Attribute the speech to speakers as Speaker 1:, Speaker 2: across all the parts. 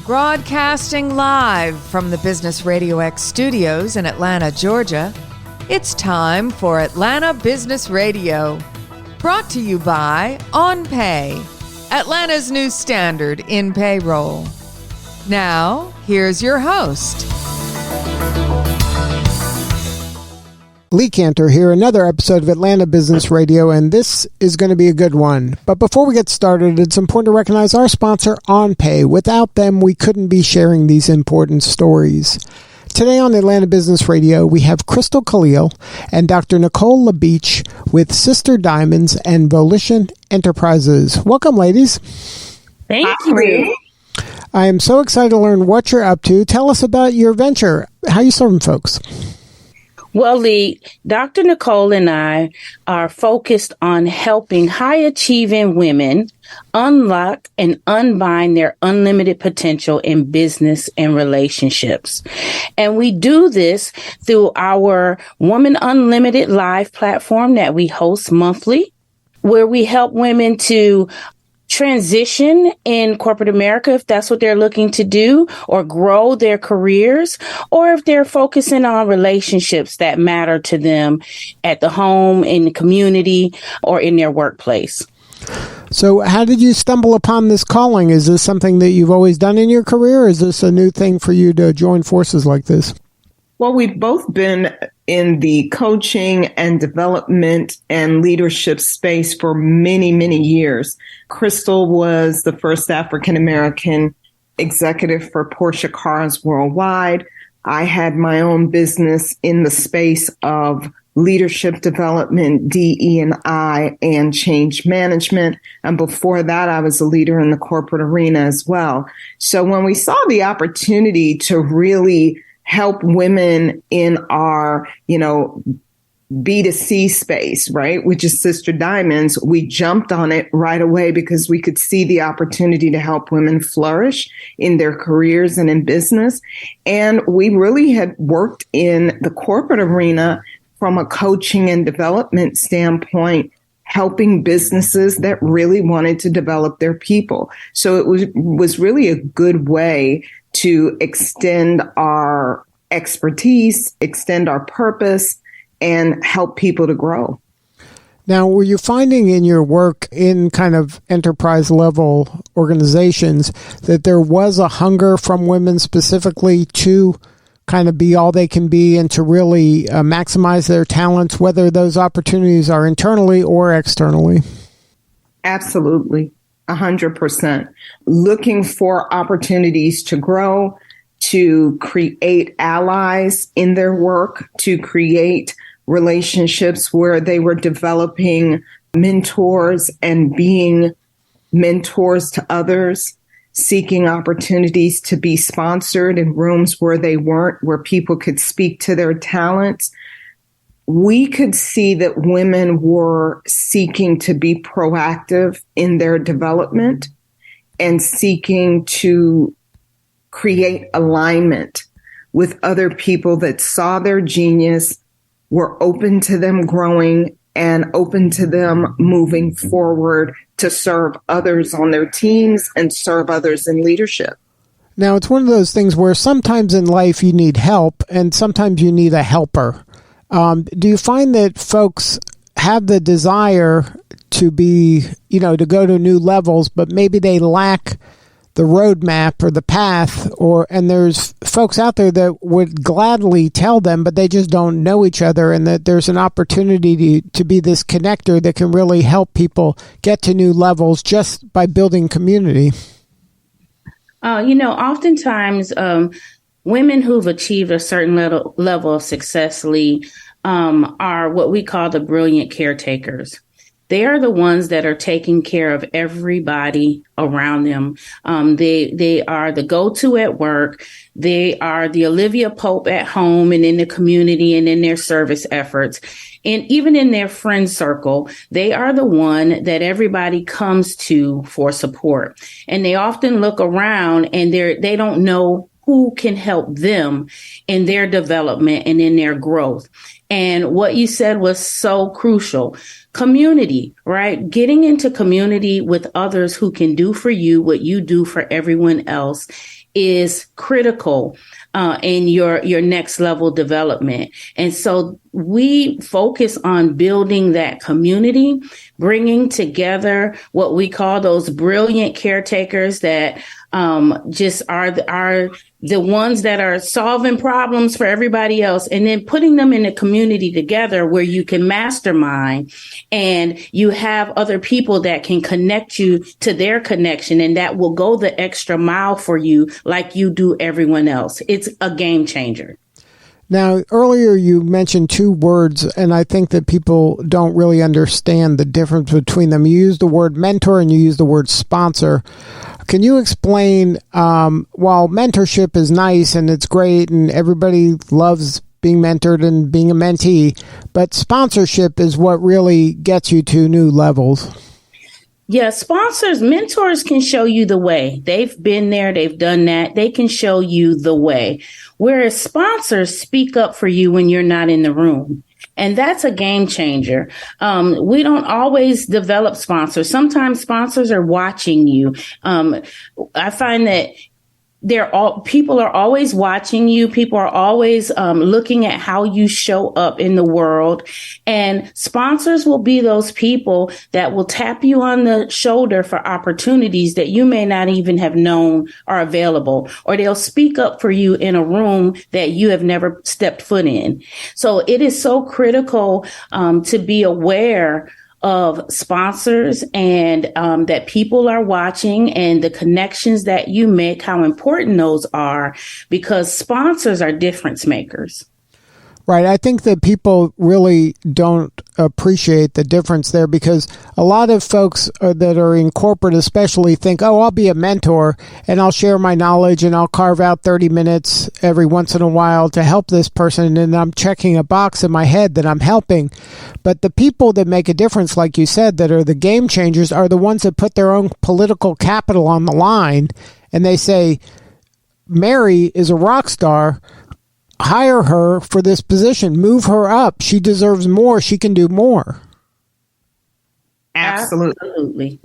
Speaker 1: Broadcasting live from the Business RadioX studios in Atlanta, Georgia, it's time for Atlanta Business Radio. Brought to you by OnPay, Atlanta's new standard in payroll. Now, here's your host.
Speaker 2: Lee Cantor here, another episode of Atlanta Business Radio, and this is going to be a good one. But before we get started, it's important to recognize our sponsor, OnPay. Without them, we couldn't be sharing these important stories. Today on Atlanta Business Radio, we have Crystal Khalil and Dr. Nicole LaBeach with Sister Diamonds and Volition Enterprises. Welcome, ladies.
Speaker 3: Thank you.
Speaker 2: I am so excited to learn what you're up to. Tell us about your venture. How are you serving folks?
Speaker 3: Well, Lee, Dr. Nicole and I are focused on helping high-achieving women unlock and unbind their unlimited potential in business and relationships. And we do this through our Woman Unlimited live platform that we host monthly, where we help women to transition in corporate America, if that's what they're looking to do, or grow their careers, or if they're focusing on relationships that matter to them at the home, in the community, or in their workplace.
Speaker 2: So how did you stumble upon this calling? Is this something that you've always done in your career, or is this a new thing for you to join forces like this?
Speaker 4: Well, we've both been in the coaching and development and leadership space for many, many years. Crystal was the first African-American executive for Porsche cars worldwide. I had my own business in the space of leadership development, DE&I, and change management. And before that, I was a leader in the corporate arena as well. So when we saw the opportunity to really help women in our, B2C space, right, which is Sister Diamonds, we jumped on it right away because we could see the opportunity to help women flourish in their careers and in business. And we really had worked in the corporate arena from a coaching and development standpoint, helping businesses that really wanted to develop their people. So it was really a good way to extend our expertise, extend our purpose, and help people to grow.
Speaker 2: Now, were you finding in your work in kind of enterprise level organizations that there was a hunger from women specifically to kind of be all they can be and to really maximize their talents, whether those opportunities are internally or externally?
Speaker 4: Absolutely. 100%. Looking for opportunities to grow, to create allies in their work, to create relationships where they were developing mentors and being mentors to others, seeking opportunities to be sponsored in rooms where they weren't, where people could speak to their talents. We could see that women were seeking to be proactive in their development and seeking to create alignment with other people that saw their genius, were open to them growing and open to them moving forward to serve others on their teams and serve others in leadership.
Speaker 2: Now, it's one of those things where sometimes in life you need help and sometimes you need a helper. Do you find that folks have the desire to be, to go to new levels, but maybe they lack the roadmap or the path, and there's folks out there that would gladly tell them, but they just don't know each other, and that there's an opportunity to be this connector that can really help people get to new levels just by building community?
Speaker 3: Oftentimes women who've achieved a certain level of success, Lee, are what we call the brilliant caretakers. They are the ones that are taking care of everybody around them. They are the go-to at work. They are the Olivia Pope at home and in the community and in their service efforts. And even in their friend circle, they are the one that everybody comes to for support. And they often look around and they don't know who can help them in their development and in their growth. And what you said was so crucial. Community, right? Getting into community with others who can do for you what you do for everyone else is critical in your next level development. And so we focus on building that community, bringing together what we call those brilliant caretakers that just are the ones that are solving problems for everybody else, and then putting them in a community together where you can mastermind and you have other people that can connect you to their connection and that will go the extra mile for you like you do everyone else. It's a game changer.
Speaker 2: Now, earlier you mentioned two words, and I think that people don't really understand the difference between them. You use the word mentor and you use the word sponsor. Can you explain, while mentorship is nice and it's great and everybody loves being mentored and being a mentee, but sponsorship is what really gets you to new levels?
Speaker 3: Yeah, mentors can show you the way. They've been there, they've done that. They can show you the way. Whereas sponsors speak up for you when you're not in the room. And that's a game changer. We don't always develop sponsors. Sometimes sponsors are watching you. I find that people are always watching you. People are always looking at how you show up in the world. And sponsors will be those people that will tap you on the shoulder for opportunities that you may not even have known are available, or they'll speak up for you in a room that you have never stepped foot in. So it is so critical to be aware of sponsors and that people are watching and the connections that you make, how important those are, because sponsors are difference makers.
Speaker 2: Right. I think that people really don't appreciate the difference there, because a lot of folks that are in corporate especially think, oh, I'll be a mentor and I'll share my knowledge and I'll carve out 30 minutes every once in a while to help this person. And I'm checking a box in my head that I'm helping. But the people that make a difference, like you said, that are the game changers, are the ones that put their own political capital on the line. And they say, Mary is a rock star. Hire her for this position. Move her up. She deserves more. She can do more.
Speaker 4: Absolutely.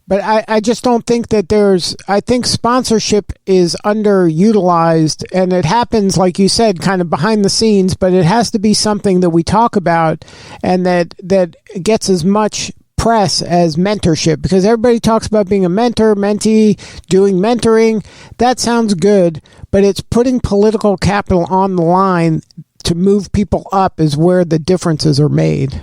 Speaker 2: But I just don't think that I think sponsorship is underutilized, and it happens, like you said, kind of behind the scenes, but it has to be something that we talk about and that gets as much press as mentorship, because everybody talks about being a mentor, mentee, doing mentoring. That sounds good, but it's putting political capital on the line to move people up is where the differences are made.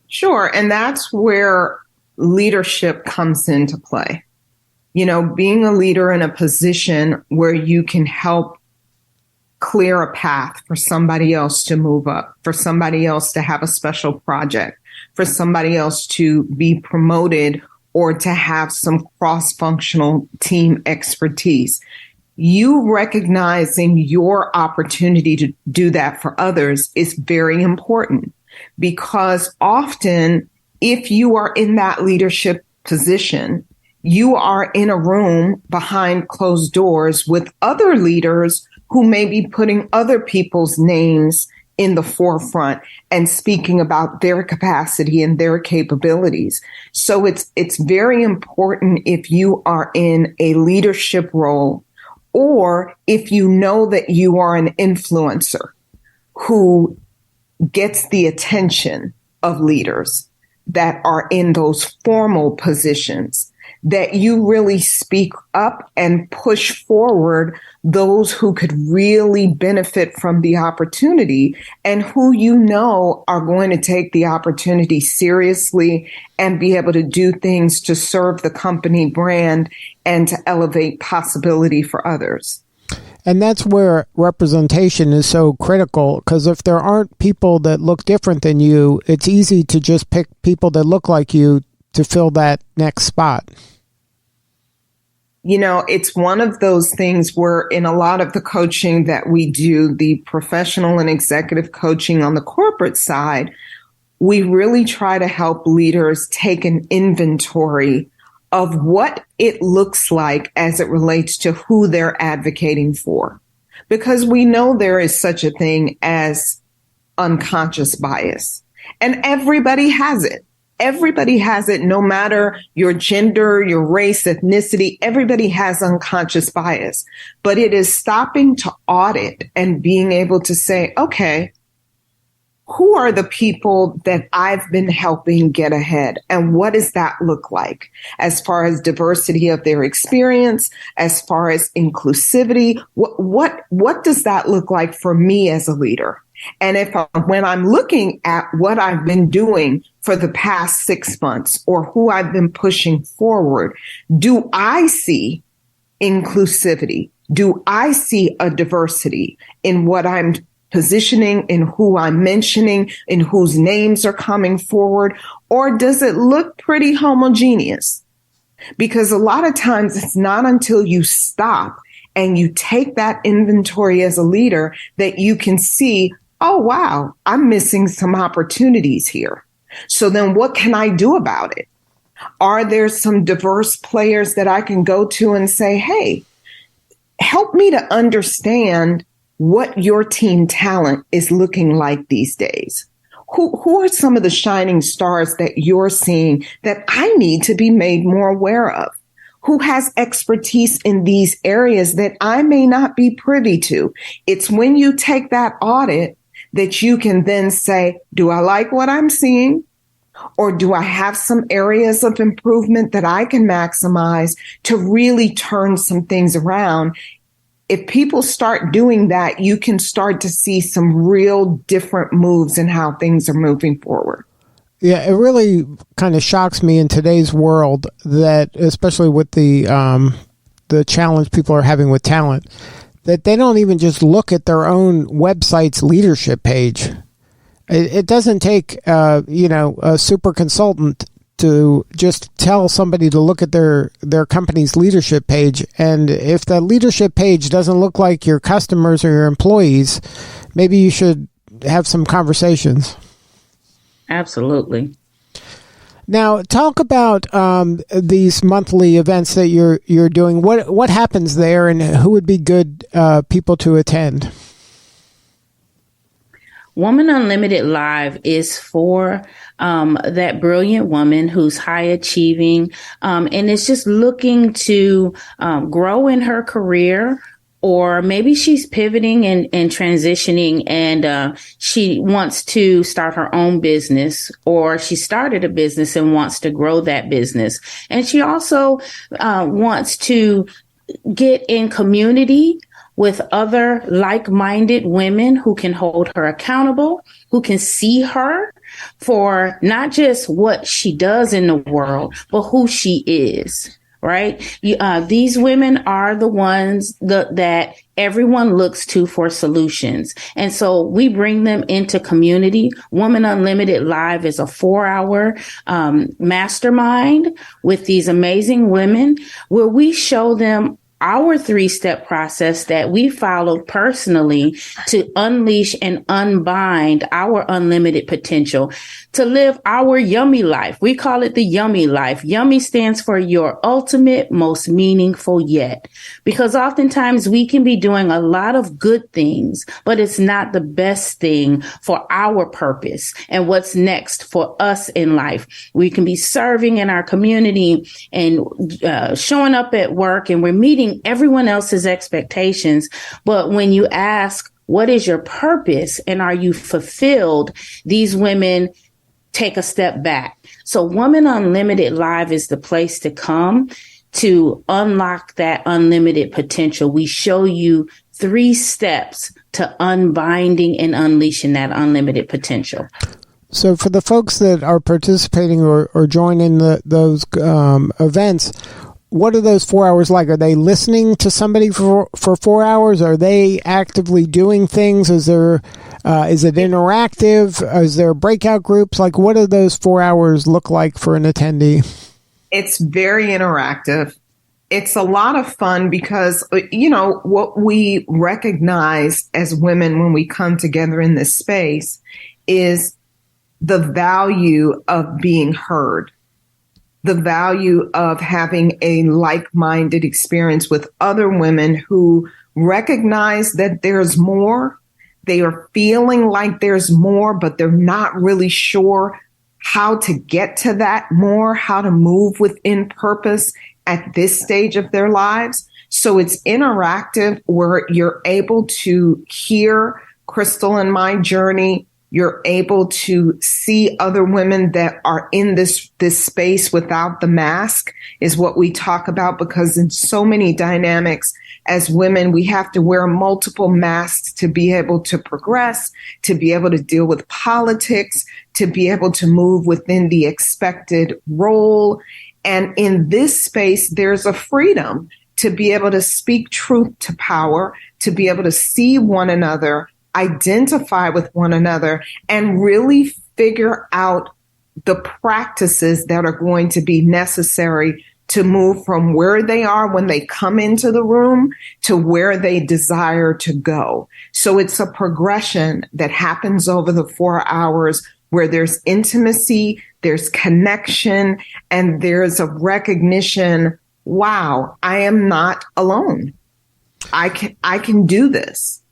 Speaker 4: Sure. And that's where leadership comes into play. You know, being a leader in a position where you can help clear a path for somebody else to move up, for somebody else to have a special project, for somebody else to be promoted or to have some cross-functional team expertise. You recognizing your opportunity to do that for others is very important, because often if you are in that leadership position, you are in a room behind closed doors with other leaders who may be putting other people's names in the forefront and speaking about their capacity and their capabilities. So it's very important, if you are in a leadership role, or if you know that you are an influencer who gets the attention of leaders that are in those formal positions, that you really speak up and push forward those who could really benefit from the opportunity and who you know are going to take the opportunity seriously and be able to do things to serve the company brand and to elevate possibility for others.
Speaker 2: And that's where representation is so critical, because if there aren't people that look different than you, it's easy to just pick people that look like you to fill that next spot.
Speaker 4: You know, it's one of those things where in a lot of the coaching that we do, the professional and executive coaching on the corporate side, we really try to help leaders take an inventory of what it looks like as it relates to who they're advocating for. Because we know there is such a thing as unconscious bias, and everybody has it. Everybody has it, no matter your gender, your race, ethnicity, everybody has unconscious bias. But it is stopping to audit and being able to say, okay, who are the people that I've been helping get ahead? And what does that look like as far as diversity of their experience, as far as inclusivity? What does that look like for me as a leader? And when I'm looking at what I've been doing for the past 6 months or who I've been pushing forward, do I see inclusivity? Do I see a diversity in what I'm positioning, in who I'm mentioning, in whose names are coming forward? Or does it look pretty homogeneous? Because a lot of times it's not until you stop and you take that inventory as a leader that you can see, oh, wow, I'm missing some opportunities here. So then what can I do about it? Are there some diverse players that I can go to and say, hey, help me to understand what your team talent is looking like these days? Who are some of the shining stars that you're seeing that I need to be made more aware of? Who has expertise in these areas that I may not be privy to? It's when you take that audit that you can then say, do I like what I'm seeing? Or do I have some areas of improvement that I can maximize to really turn some things around? If people start doing that, you can start to see some real different moves in how things are moving forward.
Speaker 2: Yeah, it really kind of shocks me in today's world that, especially with the challenge people are having with talent, that they don't even just look at their own website's leadership page. It doesn't take a super consultant to just tell somebody to look at their company's leadership page. And if the leadership page doesn't look like your customers or your employees, maybe you should have some conversations.
Speaker 3: Absolutely.
Speaker 2: Now, talk about these monthly events that you're doing. What happens there, and who would be good people to attend?
Speaker 3: Woman Unlimited Live is for that brilliant woman who's high achieving and is just looking to grow in her career, or maybe she's pivoting and transitioning and she wants to start her own business, or she started a business and wants to grow that business. And she also wants to get in community with other like-minded women who can hold her accountable, who can see her for not just what she does in the world, but who she is, right? These women are the ones that everyone looks to for solutions. And so we bring them into community. Woman Unlimited Live is a 4-hour mastermind with these amazing women where we show them our 3-step process that we followed personally to unleash and unbind our unlimited potential to live our yummy life. We call it the yummy life. Yummy stands for your ultimate, most meaningful yet, because oftentimes we can be doing a lot of good things, but it's not the best thing for our purpose and what's next for us in life. We can be serving in our community and showing up at work, and we're meeting everyone else's expectations. But when you ask, what is your purpose and are you fulfilled? These women take a step back. So Woman Unlimited Live is the place to come to unlock that unlimited potential. We show you 3 steps to unbinding and unleashing that unlimited potential.
Speaker 2: So for the folks that are participating or joining those events, what are those 4 hours like? Are they listening to somebody for 4 hours? Are they actively doing things? Is it interactive? Is there breakout groups? Like, what do those 4 hours look like for an attendee?
Speaker 4: It's very interactive. It's a lot of fun because, what we recognize as women when we come together in this space is the value of being heard, the value of having a like-minded experience with other women who recognize that there's more. They are feeling like there's more, but they're not really sure how to get to that more, how to move within purpose at this stage of their lives. So it's interactive where you're able to hear Crystal and my journey. You're able to see other women that are in this space without the mask is what we talk about, because in so many dynamics as women, we have to wear multiple masks to be able to progress, to be able to deal with politics, to be able to move within the expected role. And in this space, there's a freedom to be able to speak truth to power, to be able to see one another, identify with one another, and really figure out the practices that are going to be necessary to move from where they are when they come into the room to where they desire to go. So it's a progression that happens over the 4 hours where there's intimacy, there's connection, and there's a recognition, wow, I am not alone. I can do this.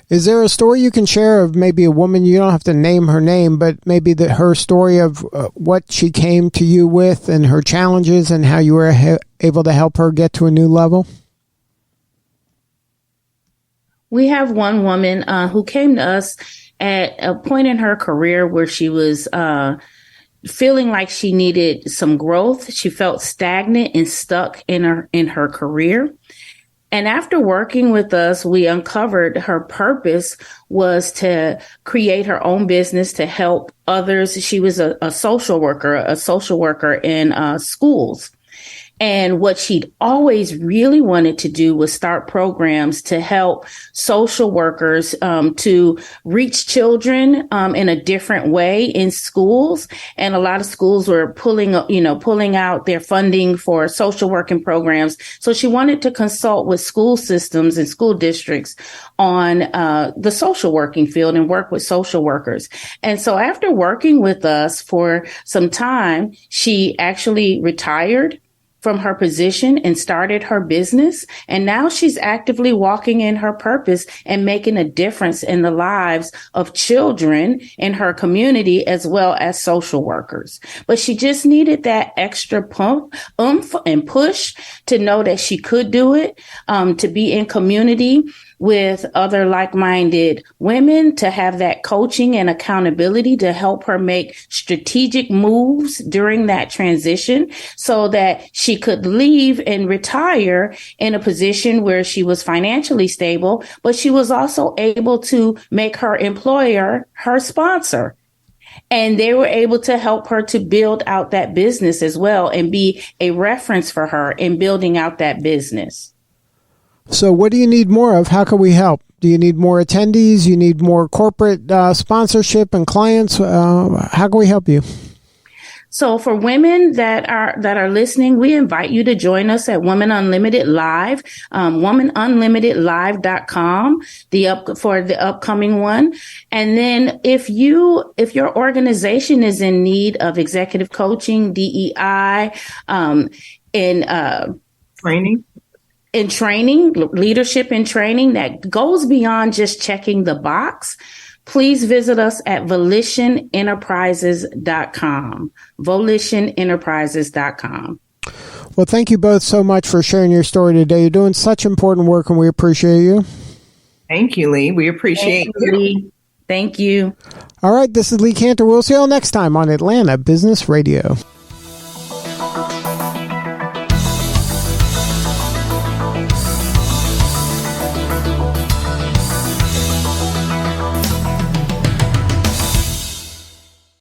Speaker 2: Is there a story you can share of maybe a woman, you don't have to name her name, but maybe her story of what she came to you with and her challenges and how you were able to help her get to a new level?
Speaker 3: We have one woman who came to us at a point in her career where she was feeling like she needed some growth. She felt stagnant and stuck in her career. And after working with us, we uncovered her purpose was to create her own business to help others. She was a social worker in schools. And what she'd always really wanted to do was start programs to help social workers to reach children in a different way in schools. And a lot of schools were pulling out their funding for social working programs. So she wanted to consult with school systems and school districts on the social working field and work with social workers. And so after working with us for some time, she actually retired from her position and started her business. And now she's actively walking in her purpose and making a difference in the lives of children in her community as well as social workers. But she just needed that extra oomph and push to know that she could do it, to be in community with other like-minded women, to have that coaching and accountability to help her make strategic moves during that transition so that she could leave and retire in a position where she was financially stable, but she was also able to make her employer her sponsor. And they were able to help her to build out that business as well and be a reference for her in building out that business.
Speaker 2: So what do you need more of? How can we help? Do you need more attendees? You need more corporate sponsorship and clients? How can we help you?
Speaker 3: So for women that are listening, we invite you to join us at Women Unlimited Live, womanunlimitedlive.com, for the upcoming one. And then if your organization is in need of executive coaching, DEI, training, leadership and training that goes beyond just checking the box, please visit us at volitionenterprises.com. Volitionenterprises.com.
Speaker 2: Well, thank you both so much for sharing your story today. You're doing such important work, and we appreciate you.
Speaker 4: Thank you, Lee. We appreciate you.
Speaker 3: Lee. Thank you.
Speaker 2: All right, this is Lee Cantor. We'll see you all next time on Atlanta Business Radio.